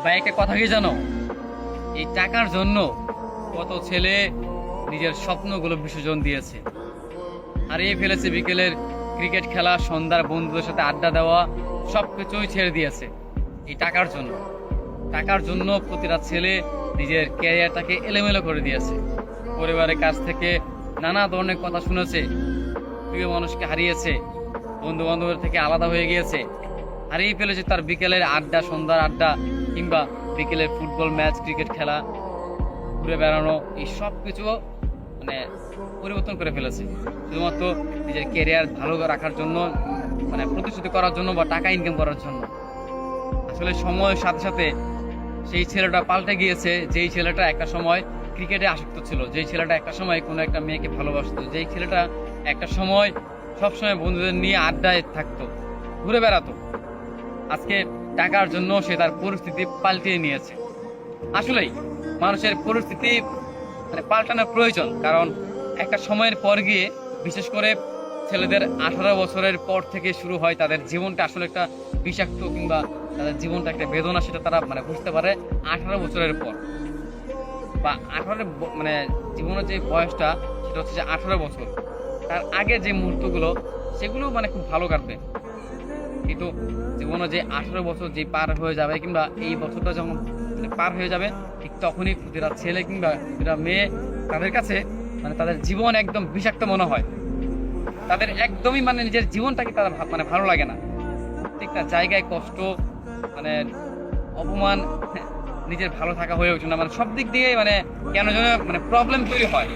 ভাই একটা কথা কি জানো, এই টাকার জন্য কত ছেলে নিজের স্বপ্নগুলো বিসর্জন দিয়েছে, হারিয়ে ফেলেছে বিকেলের ক্রিকেট খেলা, সন্ধ্যার বন্ধুদের সাথে আড্ডা দেওয়া, সবকিছুই ছেড়ে দিয়েছে এই টাকার জন্য। টাকার জন্য প্রতিটা ছেলে নিজের ক্যারিয়ারটাকে এলোমেলো করে দিয়েছে। পরিবারের কাছ থেকে নানা ধরনের কথা শুনেছে, প্রিয় মানুষকে হারিয়েছে, বন্ধু বান্ধবের থেকে আলাদা হয়ে গিয়েছে, হারিয়ে ফেলেছে তার বিকেলের আড্ডা, সন্ধ্যার আড্ডা, কিংবা বিকেলের ফুটবল ম্যাচ, ক্রিকেট খেলা, ঘুরে বেড়ানো, এই সব কিছু মানে পরিবর্তন করে ফেলেছে শুধুমাত্র নিজের ক্যারিয়ার ভালো রাখার জন্য, মানে প্রতিশ্রুতি করার জন্য বা টাকা ইনকাম করার জন্য। আসলে সময়ের সাথে সাথে সেই ছেলেটা পাল্টে গিয়েছে। যেই ছেলেটা একটা সময় ক্রিকেটে আসক্ত ছিল, যেই ছেলেটা একটা সময় কোনো একটা মেয়েকে ভালোবাসতো, যেই ছেলেটা একটা সময় সবসময় বন্ধুদের নিয়ে আড্ডায় থাকতো, ঘুরে বেড়াতো, আজকে টাকার জন্য সে তার পরিস্থিতি পাল্টিয়ে নিয়েছে। আসলেই মানুষের পরিস্থিতি মানে পাল্টানোর প্রয়োজন, কারণ একটা সময়ের পর গিয়ে, বিশেষ করে ছেলেদের 18 বছরের পর থেকে শুরু হয় তাদের জীবনটা আসলে একটা বিষাক্ত, কিংবা তাদের জীবনটা একটা বেদনা, সেটা তারা মানে বুঝতে পারে 18 বছরের পর। বা 18 মানে জীবনের যে বয়সটা, সেটা হচ্ছে যে 18 বছর। তার আগে যে মুহূর্তগুলো, সেগুলো মানে খুব ভালো কাটবে, কিন্তু জীবনে যে 18 বছর যে পার হয়ে যাবে, কিংবা এই বছরটা যখন মানে পার হয়ে যাবে, ঠিক তখনই প্রতিটা ছেলে কিংবা প্রতিটা মেয়ে, তাদের কাছে মানে তাদের জীবন একদম বিষাক্ত মনে হয়। তাদের একদমই মানে নিজের জীবনটাকে তারা মানে ভালো লাগে না। প্রত্যেকটা জায়গায় কষ্ট, মানে অপমান, নিজের ভালো থাকা হয়ে ওঠে না, মানে সব দিক দিয়ে মানে কেন যেন মানে প্রবলেম তৈরি হয়।